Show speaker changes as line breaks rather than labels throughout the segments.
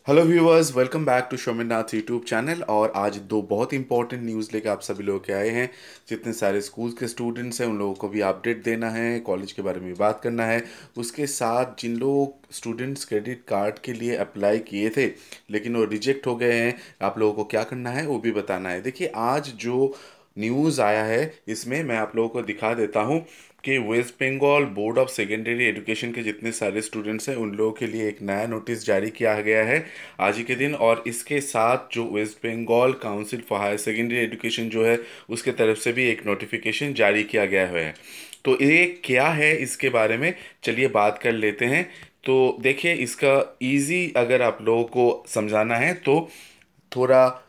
Hello viewers, welcome back to Shominath YouTube channel. और आज दो बहुत इंपॉर्टेंट न्यूज़ लेकर आप सभी लोग के आए हैं। जितने सारे स्कूल्स के स्टूडेंट्स हैं उन लोगों को भी अपडेट देना है, कॉलेज के बारे में भी बात करना है। उसके साथ जिन लोग स्टूडेंट्स क्रेडिट कार्ड के लिए अप्लाई किए थे लेकिन वो रिजेक्ट हो गए हैं, आप लोगों को क्या करना है वो भी बताना है। देखिए, आज जो न्यूज़ आया है इसमें मैं आप लोगों को दिखा देता हूँ कि West Bengal Board of Secondary Education के जितने सारे स्टूडेंट्स हैं उन लोगों के लिए एक नया नोटिस जारी किया गया है आज ही के दिन। और इसके साथ जो West Bengal Council for Higher Secondary Education जो है उसके तरफ से भी एक नोटिफिकेशन जारी किया गया है। तो ये क्या है इसके बारे में चलिए बात कर लेते हैं। तो देखिए, इसका इजी अगर आप लोगों को समझाना है तो थोड़ा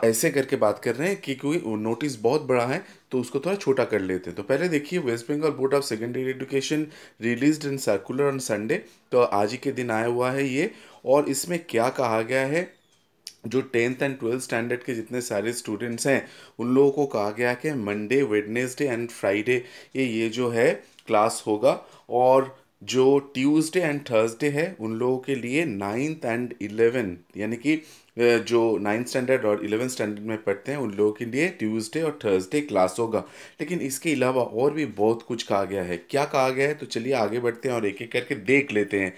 ऐसे करके बात कर रहे हैं कि कोई नोटिस बहुत बड़ा है तो उसको थोड़ा छोटा कर लेते हैं। तो पहले देखिए, West Bengal Board of Secondary Education released in circular on Sunday. तो आज ही के दिन आया हुआ है ये। और इसमें क्या कहा गया है, जो 10th एंड 12th स्टैंडर्ड के जितने सारे स्टूडेंट्स हैं उन लोगों को कहा गया कि मंडे, वेडनेसडे एंड फ्राइडे ये जो है क्लास होगा। और जो ट्यूसडे एंड थर्सडे है उन लोगों के लिए 9th एंड 11th, यानी कि जो 9th स्टैंडर्ड और 11th स्टैंडर्ड में पढ़ते हैं उन लोगों के लिए ट्यूसडे और थर्सडे क्लास होगा। लेकिन इसके अलावा और भी बहुत कुछ कहा गया है। क्या कहा गया है तो चलिए आगे बढ़ते हैं और एक एक करके देख लेते हैं।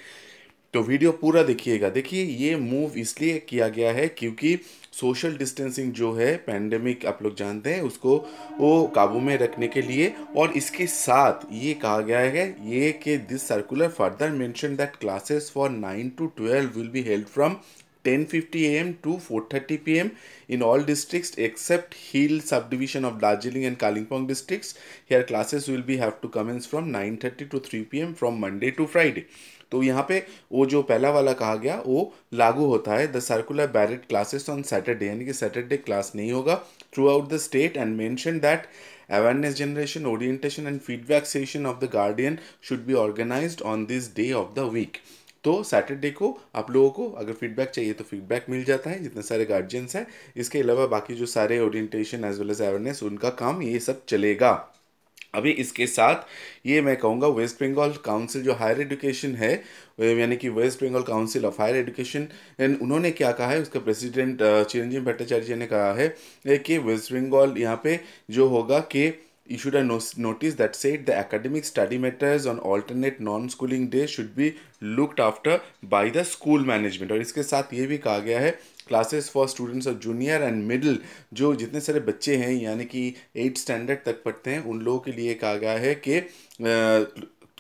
तो वीडियो पूरा देखिएगा। देखिए, ये मूव इसलिए किया गया है क्योंकि सोशल डिस्टेंसिंग जो है, पैंडेमिक आप लोग जानते हैं उसको, वो काबू में रखने के लिए। और इसके साथ ये कहा गया है ये कि this circular further mention that classes for 9 to 12 will be held from 10:50 a.m. to 4:30 p.m. in all districts except Hill subdivision of Darjeeling and Kalimpong districts. Here classes will be have to commence from 9:30 to 3 p.m. from Monday to Friday. तो यहाँ पे वो जो पहला वाला कहा गया वो लागू होता है। The circular barred classes on Saturday, यानी कि सैटरडे क्लास नहीं होगा throughout the state. And mention that awareness generation, orientation and feedback session of the guardian should be organised on this day of the week. तो Saturday को आप लोगों को अगर फीडबैक चाहिए तो फीडबैक मिल जाता है जितने सारे गार्जियंस हैं। इसके अलावा बाकी जो सारे orientation as well as awareness उनका काम ये सब चलेगा। अभी इसके साथ ये मैं कहूँगा, वेस्ट बंगाल काउंसिल जो हायर एजुकेशन है, यानी कि West Bengal Council of Higher Education, उन्होंने क्या कहा है, उसका प्रेसिडेंट चिरंजीव भट्टाचार्य जी ने कहा है कि वेस्ट बंगाल यहाँ पे जो होगा कि issued a notice that said the academic study matters on alternate non-schooling days should be looked after by the school management। और इसके साथ ये भी कहा गया है classes for students of junior and middle, जो जितने सारे बच्चे हैं यानी कि 8th स्टैंडर्ड तक पढ़ते हैं उन लोगों के लिए कहा गया है कि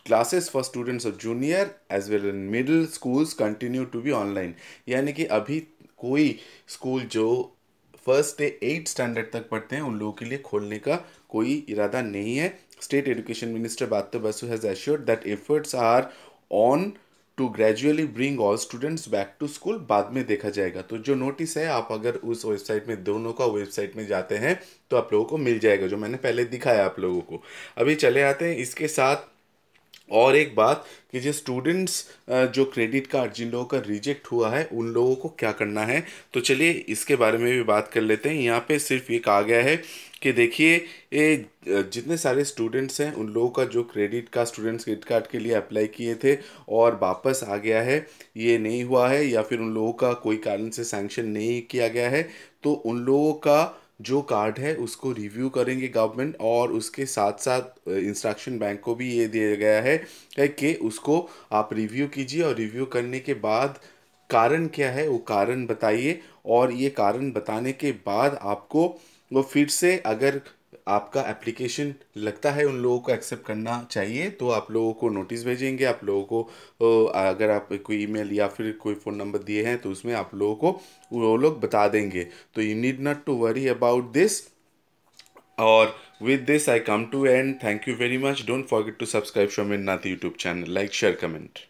classes for students of junior as well as middle schools continue to be online. यानी कि अभी कोई स्कूल जो फर्स्ट से 8th स्टैंडर्ड तक पढ़ते हैं उन लोगों के लिए खोलने का कोई इरादा नहीं है। State education minister Bratya Basu has assured that efforts are on to gradually bring all students back to school. बाद में देखा जाएगा। तो जो नोटिस है आप अगर उस वेबसाइट में, दोनों का वेबसाइट में जाते हैं तो आप लोगों को मिल जाएगा, जो मैंने पहले दिखाया आप लोगों को। अभी चले आते हैं इसके साथ और एक बात कि जो स्टूडेंट्स जो क्रेडिट कार्ड जिन लोगों का रिजेक्ट हुआ है उन लोगों को क्या करना है। तो चलिए इसके बारे में भी बात कर लेते हैं। यहाँ पे सिर्फ ये कहा गया है कि देखिए, ये जितने सारे स्टूडेंट्स हैं उन लोगों का जो credit card, students credit card के लिए अप्लाई किए थे और वापस आ गया है, ये नहीं हुआ है या फिर उन लोगों का कोई कारण से सैंक्शन नहीं किया गया है, तो उन लोगों का जो कार्ड है उसको रिव्यू करेंगे गवर्नमेंट। और उसके साथ साथ इंस्ट्रक्शन बैंक को भी ये दिया गया है कि उसको आप रिव्यू कीजिए और रिव्यू करने के बाद कारण क्या है वो कारण बताइए। और ये कारण बताने के बाद आपको वो फिर से, अगर आपका एप्लीकेशन लगता है उन लोगों को एक्सेप्ट करना चाहिए तो आप लोगों को नोटिस भेजेंगे। आप लोगों को अगर आप कोई ईमेल या फिर कोई फ़ोन नंबर दिए हैं तो उसमें आप लोगों को वो लोग बता देंगे। तो you need not to worry about this. और with this I come to end. Thank you very much. Don't forget to subscribe Shomil Nath YouTube channel. Like, share, comment.